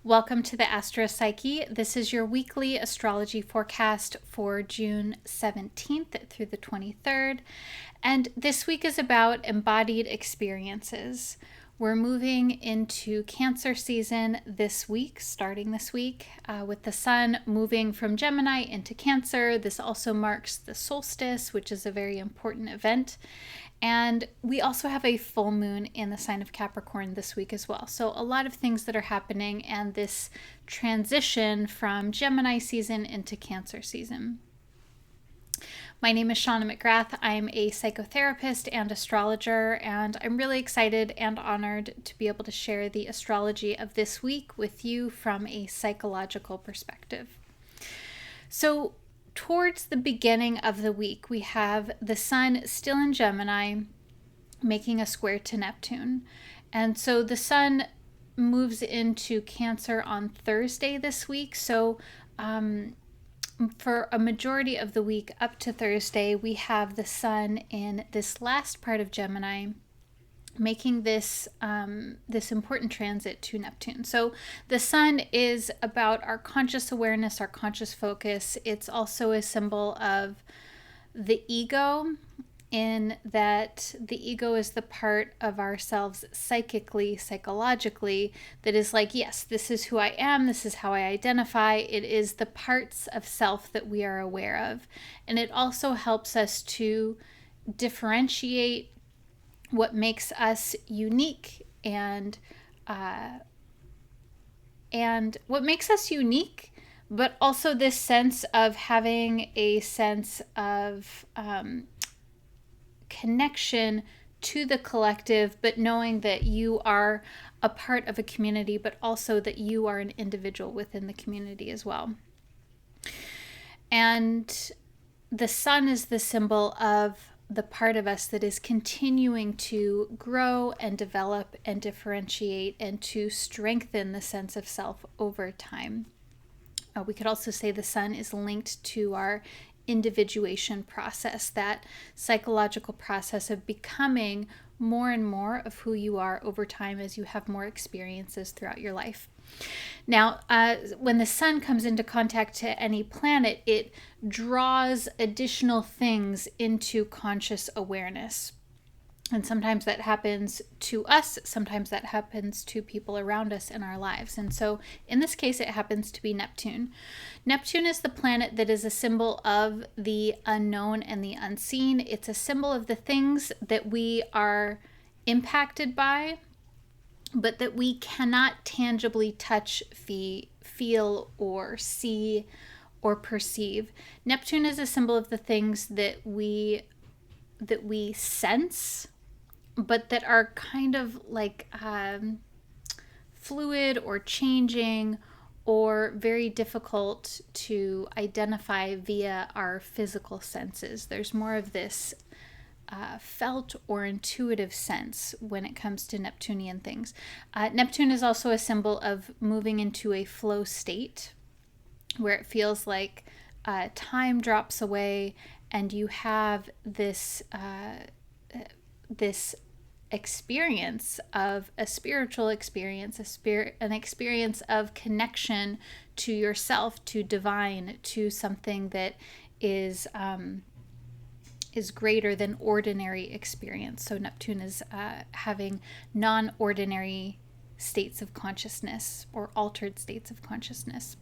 Welcome to the Astro Psyche. This is your weekly astrology forecast for June 17th through the 23rd. And this week is about embodied experiences. We're moving into Cancer season this week, starting this week, with the sun moving from Gemini into Cancer. This also marks the solstice, which is a very important event. And we also have a full moon in the sign of Capricorn this week as well. So a lot of things that are happening, and this transition from Gemini season into Cancer season. My name is Shawna McGrath. I'm a psychotherapist and astrologer, and I'm really excited and honored to be able to share the astrology of this week with you from a psychological perspective. So towards the beginning of the week, we have the sun still in Gemini making a square to Neptune. And so the sun moves into Cancer on Thursday this week. So for a majority of the week up to Thursday, we have the sun in this last part of Gemini making this this important transit to Neptune. So the sun is about our conscious awareness, our conscious focus. It's also a symbol of the ego, in that the ego is the part of ourselves psychically, psychologically, that is like, yes, this is who I am, this is how I identify. It is the parts of self that we are aware of. And it also helps us to differentiate what makes us unique, and what makes us unique, but also this sense of having a sense of connection to the collective, but knowing that you are a part of a community, but also that you are an individual within the community as well. And the sun is the symbol of the part of us that is continuing to grow and develop and differentiate and to strengthen the sense of self over time. We could also say the sun is linked to our individuation process, that psychological process of becoming more and more of who you are over time as you have more experiences throughout your life. Now, when the sun comes into contact to any planet, it draws additional things into conscious awareness. And sometimes that happens to us, sometimes that happens to people around us in our lives. And so in this case, it happens to be Neptune. Neptune is the planet that is a symbol of the unknown and the unseen. It's a symbol of the things that we are impacted by, but that we cannot tangibly touch, feel, or see, or perceive. Neptune is a symbol of the things that we sense, but that are kind of like fluid or changing, or very difficult to identify via our physical senses. There's more of this felt or intuitive sense when it comes to Neptunian things. Neptune is also a symbol of moving into a flow state, where it feels like time drops away and you have this this experience of a spiritual experience, an experience of connection to yourself, to divine, to something that is greater than ordinary experience. So Neptune is having non-ordinary states of consciousness, or altered states of consciousness.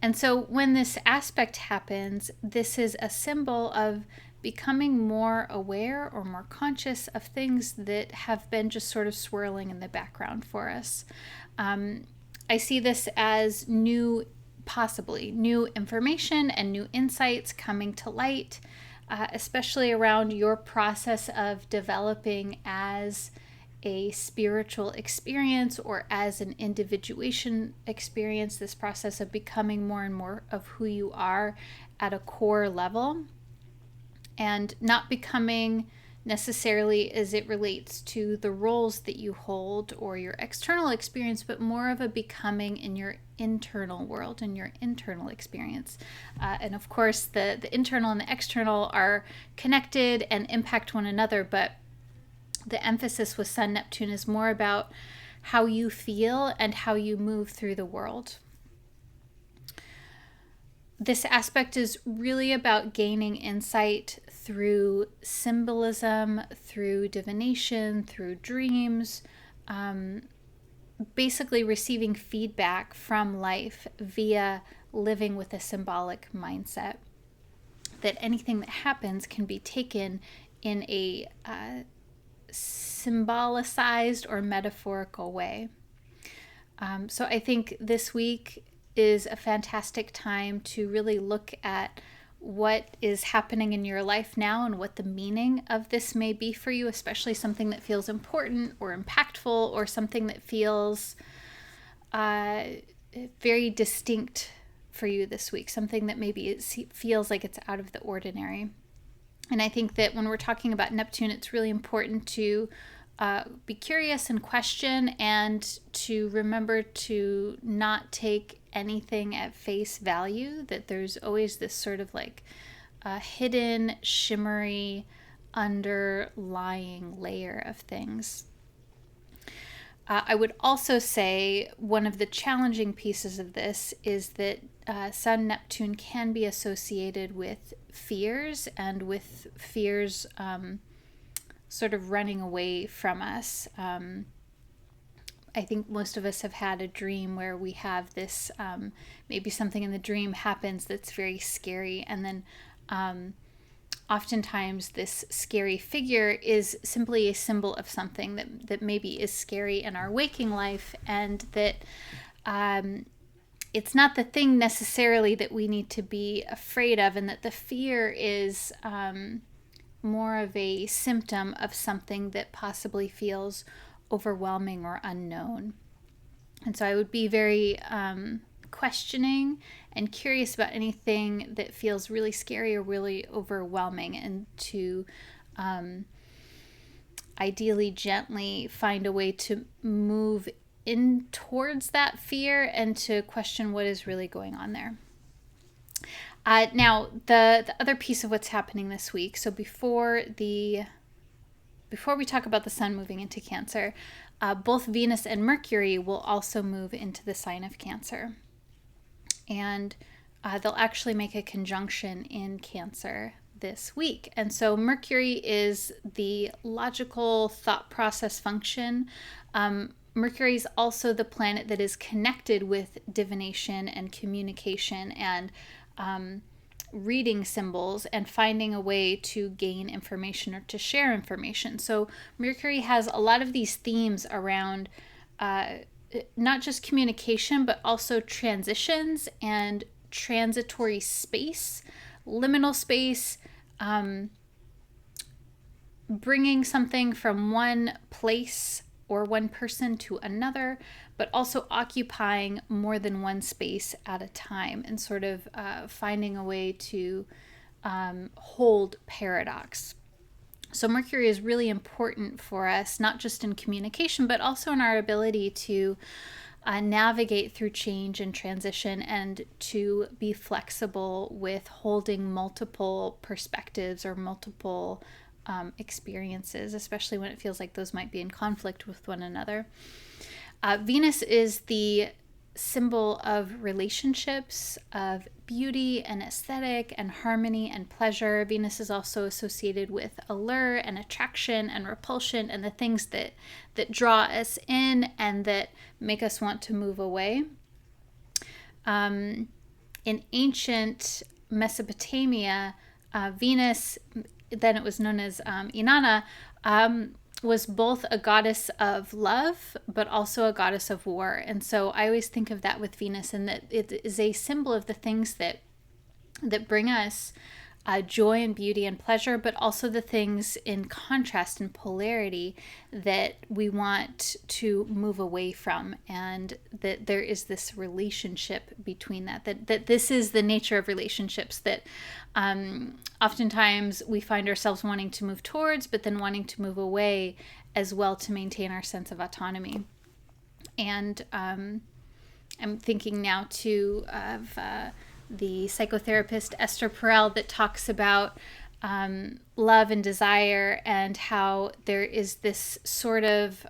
And so when this aspect happens, this is a symbol of becoming more aware or more conscious of things that have been just sort of swirling in the background for us. I see this as possibly new information and new insights coming to light, especially around your process of developing as a spiritual experience or as an individuation experience, this process of becoming more and more of who you are at a core level, and not becoming necessarily as it relates to the roles that you hold or your external experience, but more of a becoming in your internal world and your internal experience. And of course, the internal and the external are connected and impact one another, but the emphasis with Sun Neptune is more about how you feel and how you move through the world. This aspect is really about gaining insight through symbolism, through divination, through dreams, basically receiving feedback from life via living with a symbolic mindset. That anything that happens can be taken in a symbolicized or metaphorical way. So I think this week is a fantastic time to really look at what is happening in your life now and what the meaning of this may be for you, especially something that feels important or impactful or something that feels very distinct for you this week, something that maybe it feels like it's out of the ordinary. And I think that when we're talking about Neptune, it's really important to be curious and question, and to remember to not take anything at face value, that there's always this sort of like hidden, shimmery, underlying layer of things. I would also say one of the challenging pieces of this is that Sun Neptune can be associated with fears, and with fears sort of running away from us. I think most of us have had a dream where we have this, maybe something in the dream happens that's very scary, and then oftentimes this scary figure is simply a symbol of something that maybe is scary in our waking life, and that it's not the thing necessarily that we need to be afraid of, and that the fear is more of a symptom of something that possibly feels overwhelming or unknown. And so I would be very questioning and curious about anything that feels really scary or really overwhelming, and to ideally gently find a way to move in towards that fear and to question what is really going on there. Now, the other piece of what's happening this week, so before we talk about the sun moving into Cancer, both Venus and Mercury will also move into the sign of Cancer. And they'll actually make a conjunction in Cancer this week. And so Mercury is the logical thought process function. Mercury is also the planet that is connected with divination and communication and reading symbols and finding a way to gain information or to share information. So Mercury has a lot of these themes around not just communication, but also transitions and transitory space, liminal space, bringing something from one place or one person to another, but also occupying more than one space at a time, and sort of finding a way to hold paradox. So Mercury is really important for us, not just in communication, but also in our ability to navigate through change and transition, and to be flexible with holding multiple perspectives or multiple experiences, especially when it feels like those might be in conflict with one another. Venus is the symbol of relationships, of beauty and aesthetic and harmony and pleasure. Venus is also associated with allure and attraction and repulsion, and the things that draw us in and that make us want to move away. In ancient Mesopotamia, Venus, then it was known as Inanna, was both a goddess of love, but also a goddess of war. And so I always think of that with Venus, and that it is a symbol of the things that bring us joy and beauty and pleasure, but also the things in contrast and polarity that we want to move away from, and that there is this relationship between that this is the nature of relationships, that oftentimes we find ourselves wanting to move towards, but then wanting to move away as well to maintain our sense of autonomy. And I'm thinking now too of the psychotherapist Esther Perel, that talks about love and desire, and how there is this sort of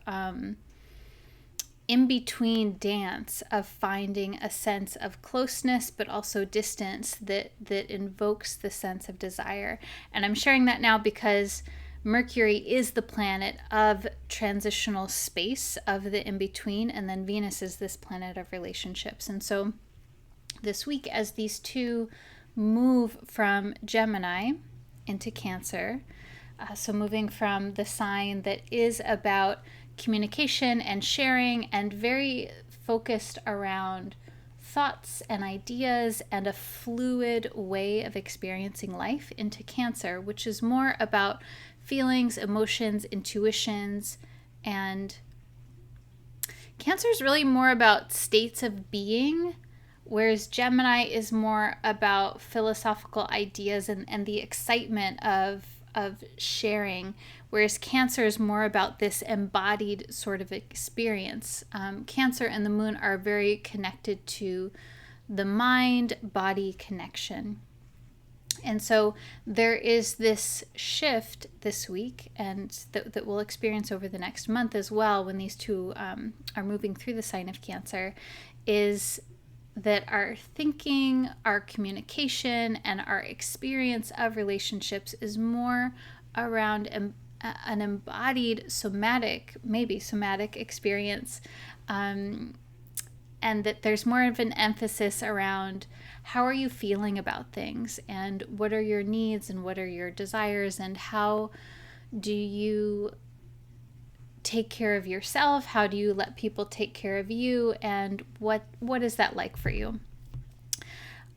in-between dance of finding a sense of closeness but also distance that invokes the sense of desire. And I'm sharing that now because Mercury is the planet of transitional space, of the in-between, and then Venus is this planet of relationships. And so this week, as these two move from Gemini into Cancer, so moving from the sign that is about communication and sharing and very focused around thoughts and ideas and a fluid way of experiencing life, into Cancer, which is more about feelings, emotions, intuitions, and Cancer is really more about states of being, whereas Gemini is more about philosophical ideas and the excitement of sharing, whereas Cancer is more about this embodied sort of experience. Cancer and the moon are very connected to the mind-body connection. And so there is this shift this week, and that we'll experience over the next month as well, when these two are moving through the sign of Cancer, is that our thinking, our communication, and our experience of relationships is more around an embodied somatic experience, and that there's more of an emphasis around how are you feeling about things, and what are your needs, and what are your desires, and how do you take care of yourself? How do you let people take care of you? And what is that like for you?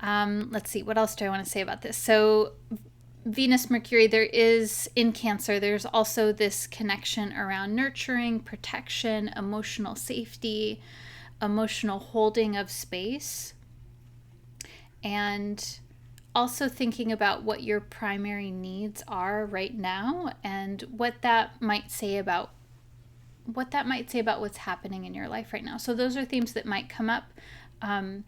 Let's see, what else do I want to say about this? So Venus, Mercury, there is in Cancer, there's also this connection around nurturing, protection, emotional safety, emotional holding of space, and also thinking about what your primary needs are right now, and what that might say about what's happening in your life right now. So those are themes that might come up. And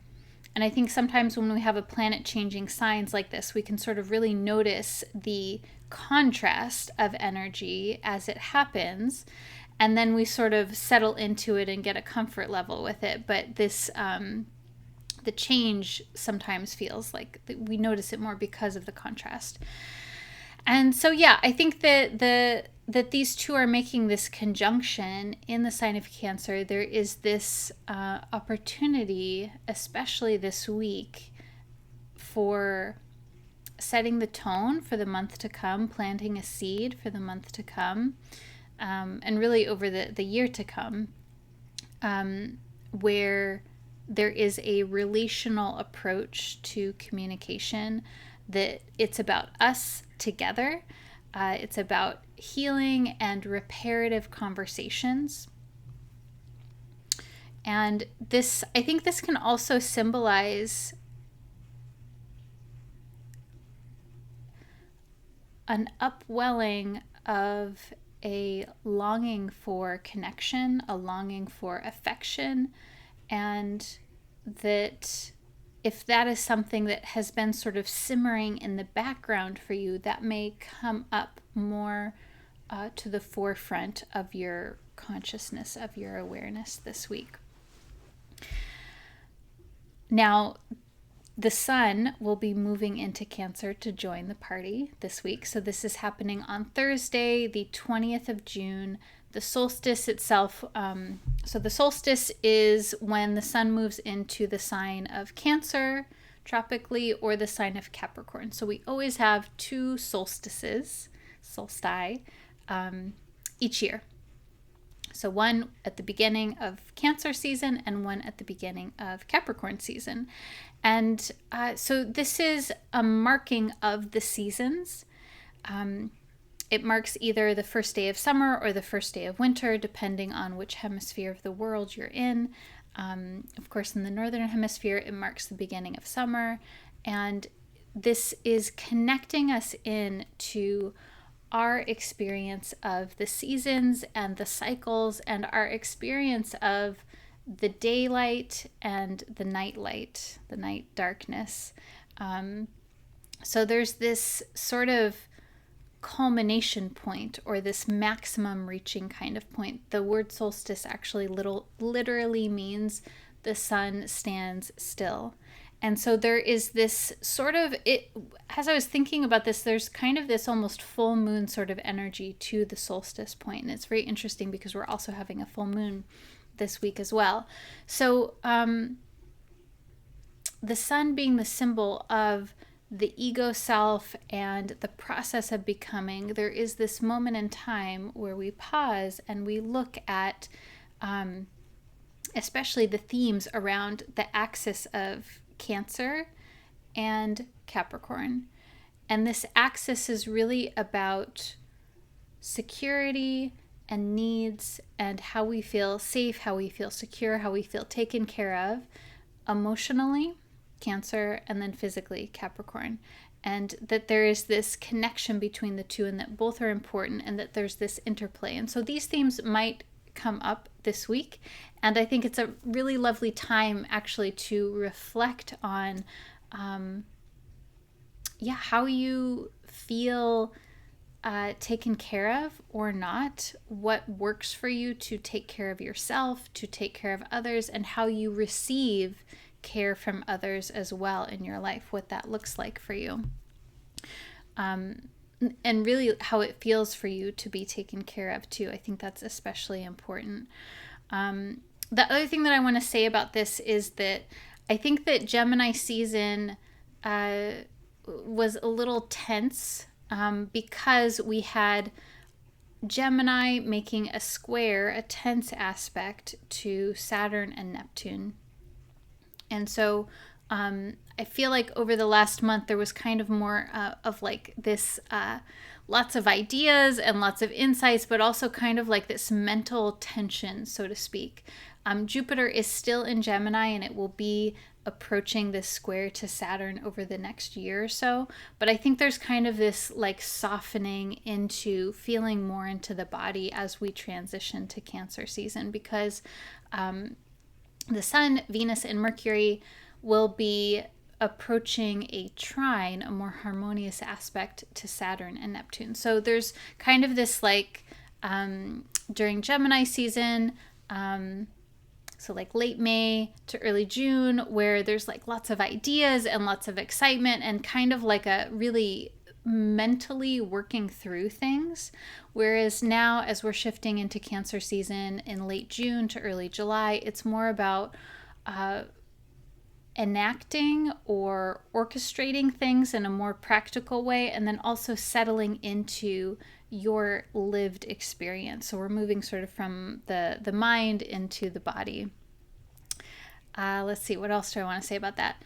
I think sometimes when we have a planet changing signs like this, we can sort of really notice the contrast of energy as it happens. And then we sort of settle into it and get a comfort level with it. But this, the change sometimes feels like we notice it more because of the contrast. And so, yeah, I think that these two are making this conjunction in the sign of Cancer. There is this opportunity, especially this week, for setting the tone for the month to come, planting a seed for the month to come, and really over the year to come, where there is a relational approach to communication, that it's about us together. It's about healing and reparative conversations. And this, I think this can also symbolize an upwelling of a longing for connection, a longing for affection, and that if that is something that has been sort of simmering in the background for you, that may come up more to the forefront of your consciousness, of your awareness this week. Now, the sun will be moving into Cancer to join the party this week. So this is happening on Thursday, the 20th of June. The solstice itself, so the solstice is when the sun moves into the sign of Cancer, tropically, or the sign of Capricorn. So we always have two solstices, each year. So one at the beginning of Cancer season and one at the beginning of Capricorn season. And so this is a marking of the seasons. It marks either the first day of summer or the first day of winter, depending on which hemisphere of the world you're in. Of course, in the northern hemisphere, it marks the beginning of summer. And this is connecting us in to our experience of the seasons and the cycles, and our experience of the daylight and the night light, the night darkness. So there's this sort of culmination point, or this maximum reaching kind of point. The word solstice actually literally means the sun stands still. And so there is this sort of, as I was thinking about this, there's kind of this almost full moon sort of energy to the solstice point. And it's very interesting because we're also having a full moon this week as well. So the sun being the symbol of the ego self and the process of becoming, there is this moment in time where we pause and we look at especially the themes around the axis of Cancer and Capricorn. And this axis is really about security and needs and how we feel safe, how we feel secure, how we feel taken care of emotionally, Cancer, and then physically, Capricorn. And that there is this connection between the two, and that both are important, and that there's this interplay. And so these themes might come up this week, and I think it's a really lovely time actually to reflect on how you feel taken care of or not, what works for you to take care of yourself, to take care of others, and how you receive care from others as well in your life, what that looks like for you. And really how it feels for you to be taken care of too. I think that's especially important. The other thing that I want to say about this is that I think that Gemini season was a little tense because we had Gemini making a square, a tense aspect to Saturn and Neptune. And so I feel like over the last month there was kind of more of like this lots of ideas and lots of insights, but also kind of like this mental tension, so to speak. Jupiter is still in Gemini, and it will be approaching this square to Saturn over the next year or so. But I think there's kind of this like softening into feeling more into the body as we transition to Cancer season, because the Sun, Venus, and Mercury will be approaching a trine, a more harmonious aspect to Saturn and Neptune. So there's kind of this like during Gemini season, so like late May to early June, where there's like lots of ideas and lots of excitement and kind of like a really mentally working through things. Whereas now, as we're shifting into Cancer season in late June to early July, it's more about enacting or orchestrating things in a more practical way, and then also settling into your lived experience. So we're moving sort of from the mind into the body. Let's see, what else do I want to say about that?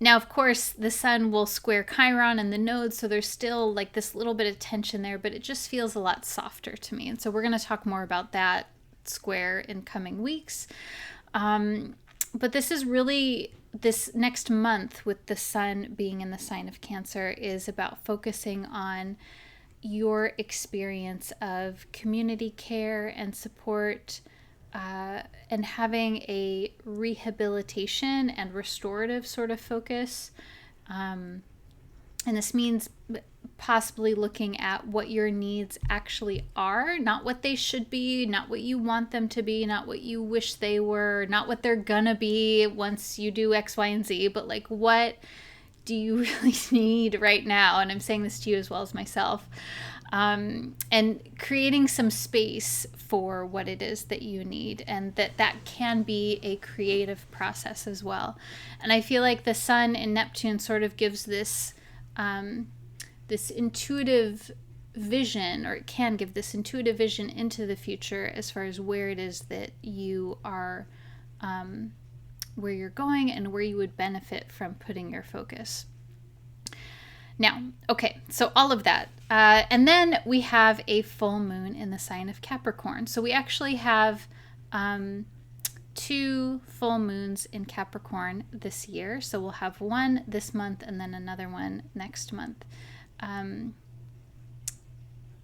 Now, of course, the sun will square Chiron and the nodes, so there's still like this little bit of tension there, but it just feels a lot softer to me. And so we're going to talk more about that square in coming weeks. But this is really, this next month with the sun being in the sign of Cancer is about focusing on your experience of community care and support, and having a rehabilitation and restorative sort of focus. And this means possibly looking at what your needs actually are, not what they should be, not what you want them to be, not what you wish they were, not what they're gonna be once you do X, Y, and Z, but like what do you really need right now? And I'm saying this to you as well as myself. And creating some space for what it is that you need, and that can be a creative process as well. And I feel like the sun in Neptune sort of gives this this intuitive vision, or it can give this intuitive vision into the future as far as where it is that you are, where you're going and where you would benefit from putting your focus. Now, okay, so all of that. And then we have a full moon in the sign of Capricorn. So we actually have 2 full moons in Capricorn this year. So we'll have one this month and then another one next month.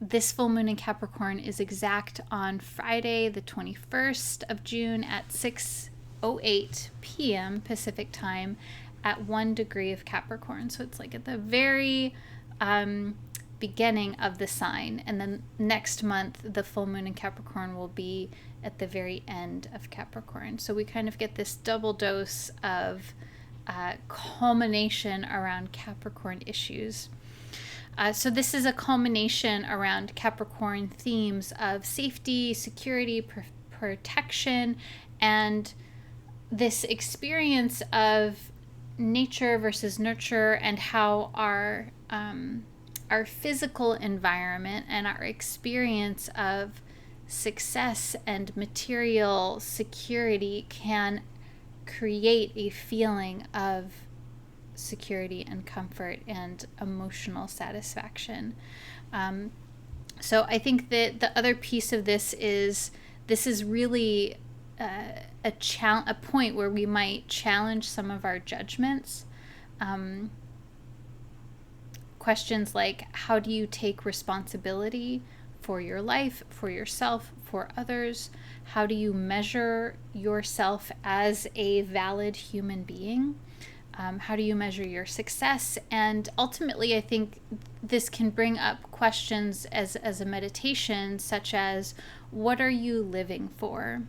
This full moon in Capricorn is exact on Friday, the 21st of June at 6:08 p.m. Pacific time at 1 degree of Capricorn. So it's like at the very beginning of the sign. And then next month, the full moon in Capricorn will be at the very end of Capricorn. So we kind of get this double dose of culmination around Capricorn issues. So this is a culmination around Capricorn themes of safety, security, protection, and this experience of nature versus nurture, and how our physical environment and our experience of success and material security can create a feeling of security and comfort and emotional satisfaction. So I think that the other piece of this is really a point where we might challenge some of our judgments. Questions like, how do you take responsibility for your life, for yourself, for others? How do you measure yourself as a valid human being? How do you measure your success? And ultimately, I think this can bring up questions as a meditation, such as, what are you living for?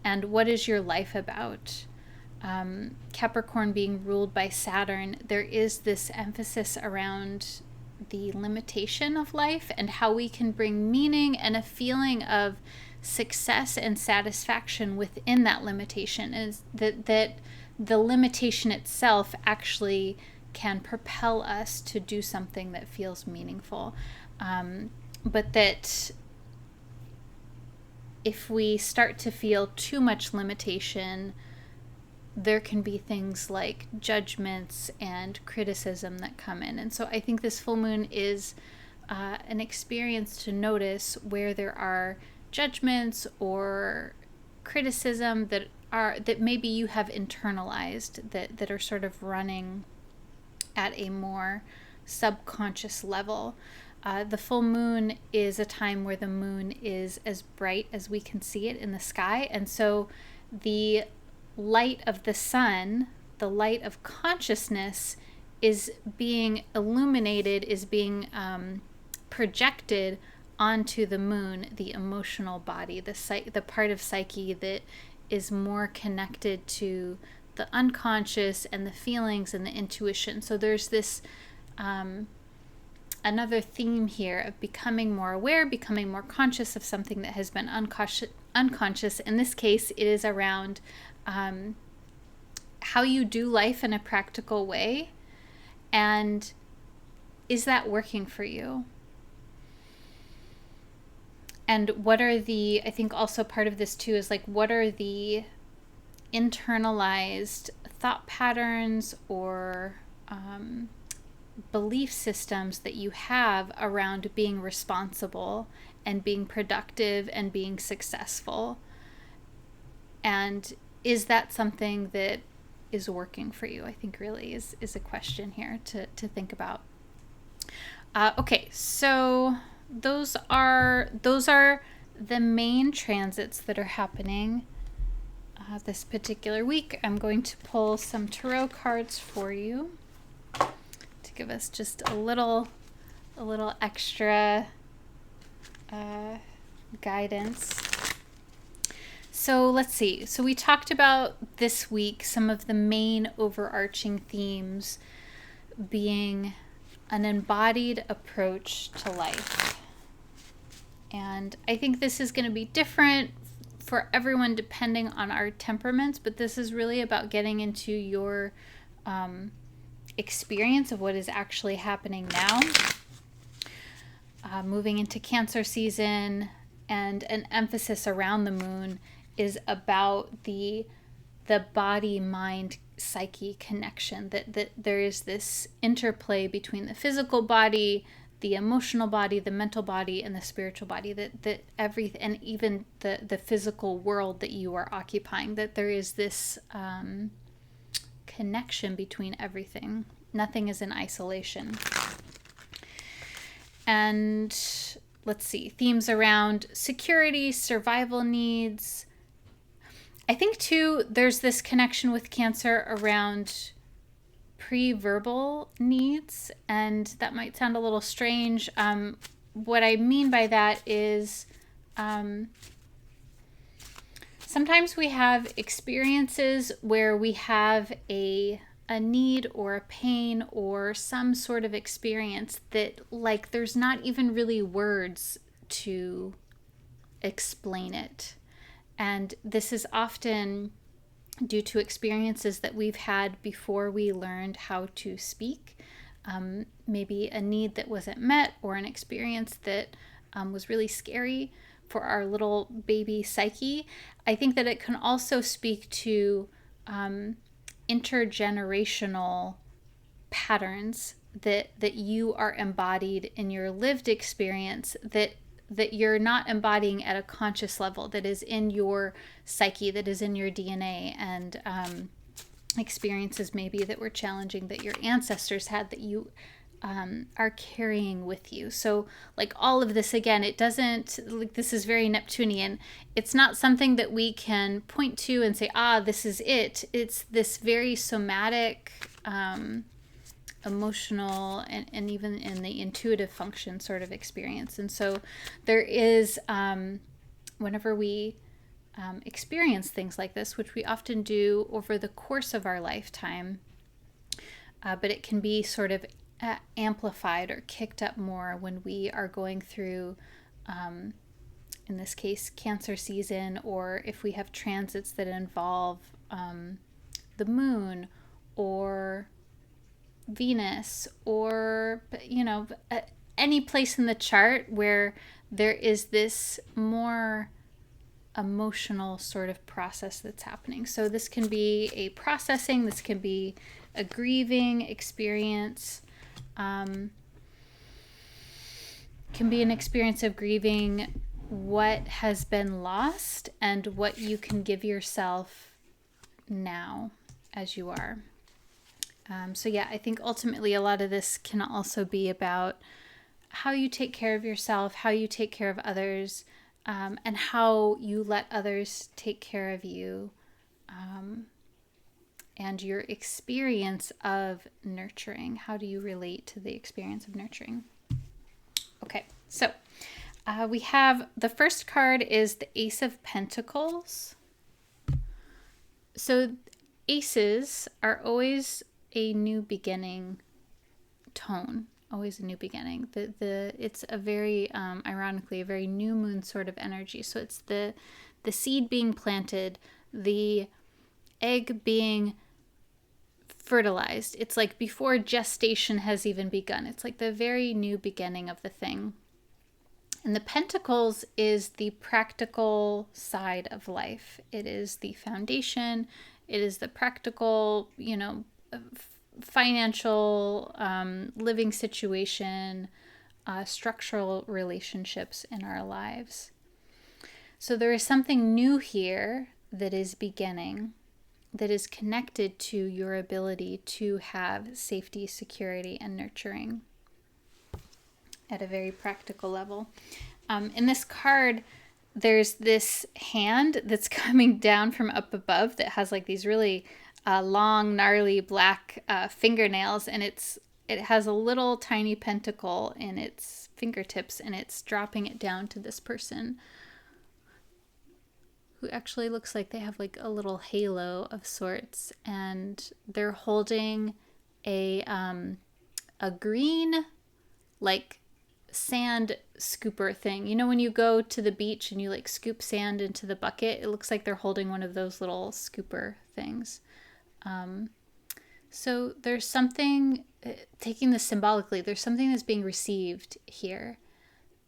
And what is your life about? Capricorn being ruled by Saturn, there is this emphasis around the limitation of life and how we can bring meaning and a feeling of success and satisfaction within that limitation. Is that the limitation itself actually can propel us to do something that feels meaningful. But that if we start to feel too much limitation, there can be things like judgments and criticism that come in. And so I think this full moon is an experience to notice where there are judgments or criticism that maybe you have internalized, that are sort of running at a more subconscious level. The full moon is a time where the moon is as bright as we can see it in the sky. And so the light of the sun, the light of consciousness, is being illuminated, is being projected onto the moon, the emotional body, the part of psyche that is more connected to the unconscious and the feelings and the intuition. So there's this another theme here of becoming more aware, becoming more conscious of something that has been unconscious. In this case, it is around how you do life in a practical way, and is that working for you? And what are I think also part of this too is like, what are the internalized thought patterns or belief systems that you have around being responsible and being productive and being successful? And is that something that is working for you? I think really is a question here to think about. Okay, so those are the main transits that are happening this particular week. I'm going to pull some tarot cards for you to give us just a little extra guidance. So let's see. So we talked about this week some of the main overarching themes being an embodied approach to life. And I think this is going to be different for everyone depending on our temperaments, but this is really about getting into your experience of what is actually happening now. Moving into Cancer season, and an emphasis around the moon is about the body, mind, psyche connection, that there is this interplay between the physical body, the emotional body, the mental body, and the spiritual body, that everything, and even the physical world that you are occupying, that there is this connection between everything. Nothing is in isolation. And let's see, themes around security, survival needs. I think too, there's this connection with Cancer around pre-verbal needs, and that might sound a little strange. What I mean by that is sometimes we have experiences where we have a need or a pain or some sort of experience that, like, there's not even really words to explain it. And this is often due to experiences that we've had before we learned how to speak. Maybe a need that wasn't met, or an experience that was really scary for our little baby psyche. I think that it can also speak to intergenerational patterns that you are embodied in your lived experience, that you're not embodying at a conscious level, that is in your psyche, that is in your DNA, and experiences maybe that were challenging that your ancestors had that you are carrying with you. So, like, all of this, again, it doesn't, like, this is very Neptunian. It's not something that we can point to and say, this is it. It's this very somatic, emotional, and even in the intuitive function sort of experience. And so there is, whenever we experience things like this, which we often do over the course of our lifetime, but it can be sort of amplified or kicked up more when we are going through, in this case, Cancer season, or if we have transits that involve the moon or Venus, or, any place in the chart where there is this more emotional sort of process that's happening. So this can be a processing, this can be a grieving experience, can be an experience of grieving what has been lost and what you can give yourself now as you are. So yeah, I think ultimately a lot of this can also be about how you take care of yourself, how you take care of others, and how you let others take care of you, and your experience of nurturing. How do you relate to the experience of nurturing? Okay, so we have the first card is the Ace of Pentacles. So aces are always a new beginning tone, always a new beginning. It's a very ironically a very new moon sort of energy. So it's the seed being planted, the egg being fertilized. It's like before gestation has even begun. It's like the very new beginning of the thing. And the Pentacles is the practical side of life. It is the foundation. It is the practical, financial, living situation, structural relationships in our lives. So there is something new here that is beginning, that is connected to your ability to have safety, security, and nurturing at a very practical level. In this card, there's this hand that's coming down from up above that has like these really long, gnarly black fingernails, and it has a little tiny pentacle in its fingertips, and it's dropping it down to this person who actually looks like they have like a little halo of sorts, and they're holding a green, like, sand scooper thing. You know when you go to the beach and you like scoop sand into the bucket? It looks like they're holding one of those little scooper things. So there's something, taking this symbolically, there's something that's being received here,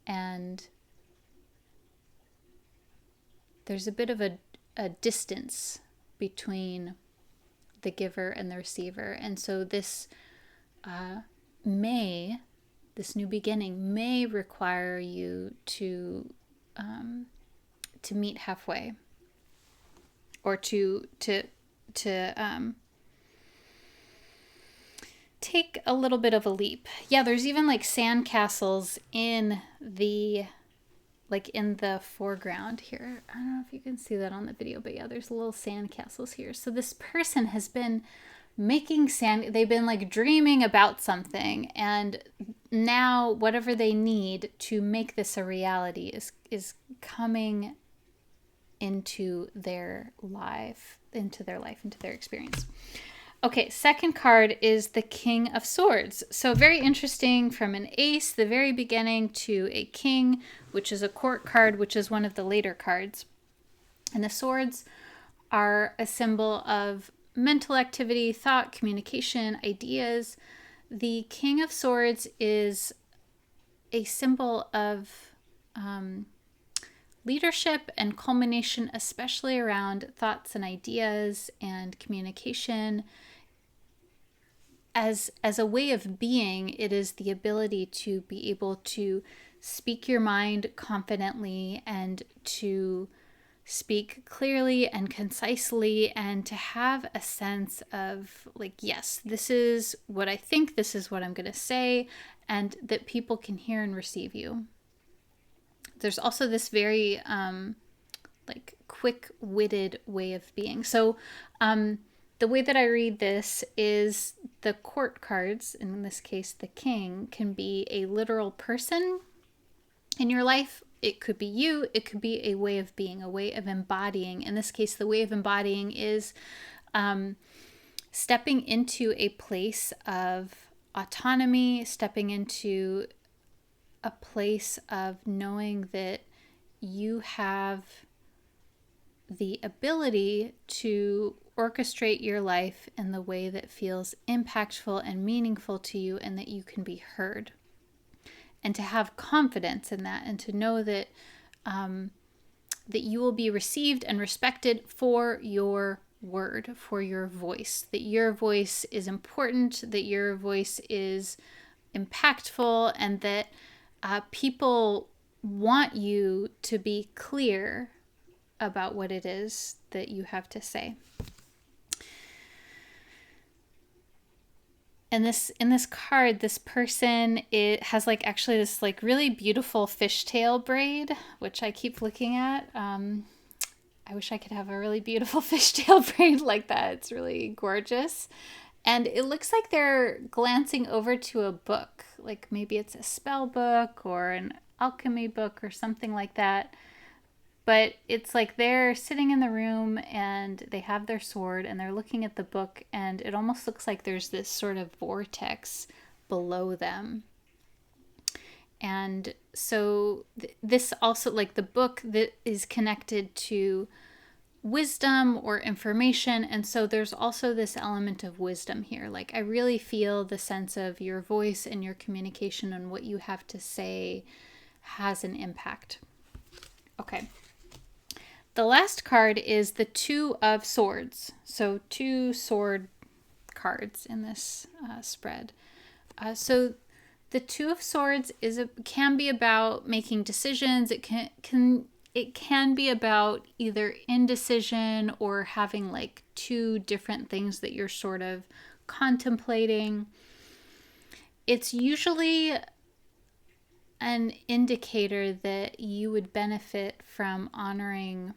and there's a bit of a distance between the giver and the receiver. And so this this new beginning may require you to meet halfway, or to take a little bit of a leap. Yeah, there's even like sand castles in the foreground here. I don't know if you can see that on the video, but yeah, there's little sand castles here. So this person has been they've been like dreaming about something, and now whatever they need to make this a reality is coming into their life, into their experience. Okay, second card is the King of Swords. So very interesting, from an ace, the very beginning, to a king, which is a court card, which is one of the later cards. And the swords are a symbol of mental activity, thought, communication, ideas. The King of Swords is a symbol of leadership and culmination, especially around thoughts and ideas and communication. As a way of being, it is the ability to be able to speak your mind confidently and to speak clearly and concisely, and to have a sense of like, yes, this is what I think, this is what I'm going to say, and that people can hear and receive you. There's also this very like quick-witted way of being. So the way that I read this is the court cards, in this case the king, can be a literal person in your life. It could be you. It could be a way of being, a way of embodying. In this case, the way of embodying is stepping into a place of autonomy, stepping into a place of knowing that you have the ability to orchestrate your life in the way that feels impactful and meaningful to you, and that you can be heard. And to have confidence in that, and to know that that you will be received and respected for your word, for your voice, that your voice is important, that your voice is impactful, and that people want you to be clear about what it is that you have to say. And in this card, this person, it has like actually this like really beautiful fishtail braid, which I keep looking at. I wish I could have a really beautiful fishtail braid like that. It's really gorgeous. And it looks like they're glancing over to a book, like maybe it's a spell book or an alchemy book or something like that. But it's like they're sitting in the room and they have their sword and they're looking at the book, and it almost looks like there's this sort of vortex below them. And so this also, like the book, that is connected to wisdom or information. And so there's also this element of wisdom here. Like I really feel the sense of your voice and your communication and what you have to say has an impact. Okay. The last card is the Two of Swords. So 2 sword cards in this spread. So the Two of Swords can be about making decisions. It can be about either indecision or having like 2 different things that you're sort of contemplating. It's usually an indicator that you would benefit from honoring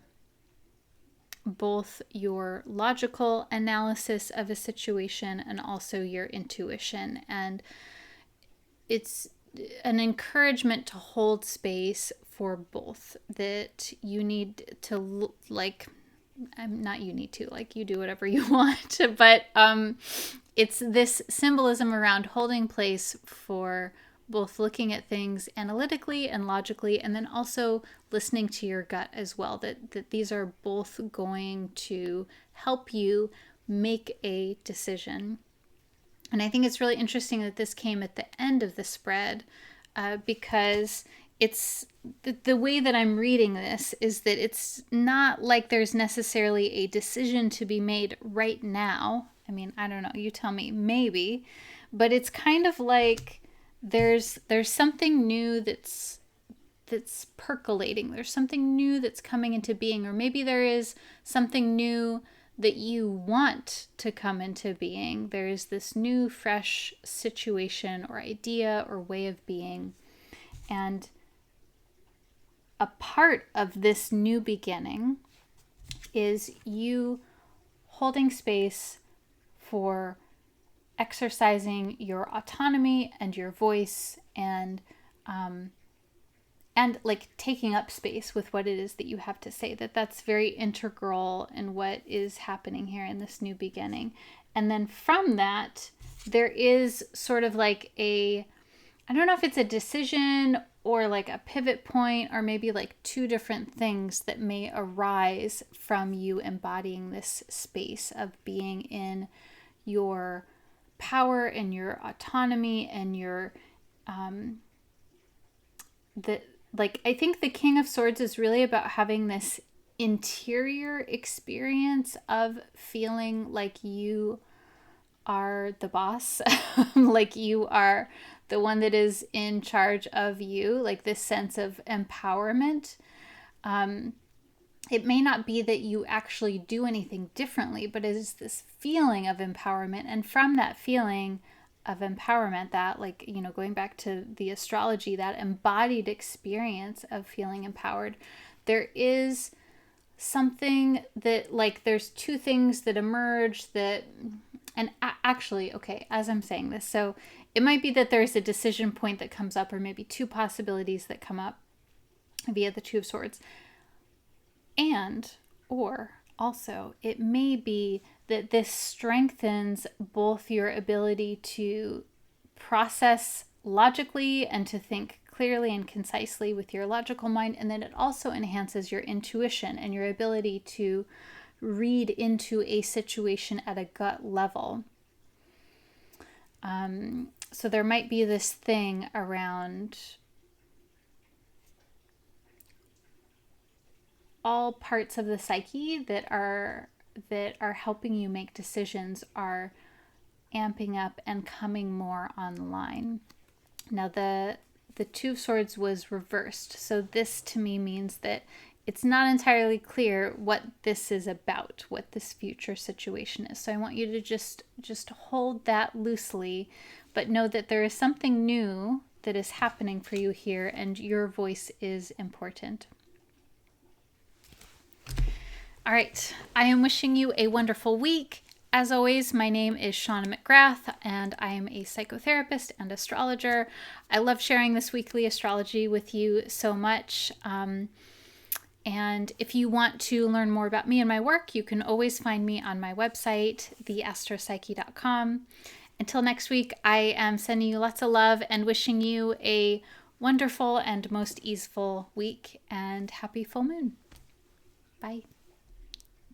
both your logical analysis of a situation and also your intuition. And it's an encouragement to hold space for both, that you need to like, not you need to, like you do whatever you want, but it's this symbolism around holding place for both looking at things analytically and logically, and then also listening to your gut as well, that these are both going to help you make a decision. And I think it's really interesting that this came at the end of the spread, because it's the way that I'm reading this is that it's not like there's necessarily a decision to be made right now. I mean, I don't know, you tell me, maybe, but it's kind of like there's something new that's percolating. There's something new that's coming into being, or maybe there is something new that you want to come into being. There's this new, fresh situation or idea or way of being. And a part of this new beginning is you holding space for exercising your autonomy and your voice, and like taking up space with what it is that you have to say, that's very integral in what is happening here in this new beginning. And then from that, there is sort of like I don't know if it's a decision or like a pivot point, or maybe like two different things that may arise from you embodying this space of being in your power and your autonomy and your I think the King of Swords is really about having this interior experience of feeling like you are the boss, like you are the one that is in charge of you, like this sense of empowerment. It may not be that you actually do anything differently, but it is this feeling of empowerment. And from that feeling of empowerment, that, like, you know, going back to the astrology, that embodied experience of feeling empowered, there is something that, like, there's two things that emerge that, and actually, okay, as I'm saying this, so it might be that there's a decision point that comes up, or maybe two possibilities that come up via the Two of Swords. And, or also, it may be that this strengthens both your ability to process logically and to think clearly and concisely with your logical mind, and then it also enhances your intuition and your ability to read into a situation at a gut level. So there might be this thing around all parts of the psyche that are helping you make decisions are amping up and coming more online. Now the Two of Swords was reversed, so this to me means that it's not entirely clear what this is about, what this future situation is. So I want you to just hold that loosely, but know that there is something new that is happening for you here, and your voice is important. All right, I am wishing you a wonderful week. As always, my name is Shawna McGrath, and I am a psychotherapist and astrologer. I love sharing this weekly astrology with you so much. And if you want to learn more about me and my work, you can always find me on my website, theastropsyche.com. Until next week, I am sending you lots of love and wishing you a wonderful and most easeful week, and happy full moon. Bye.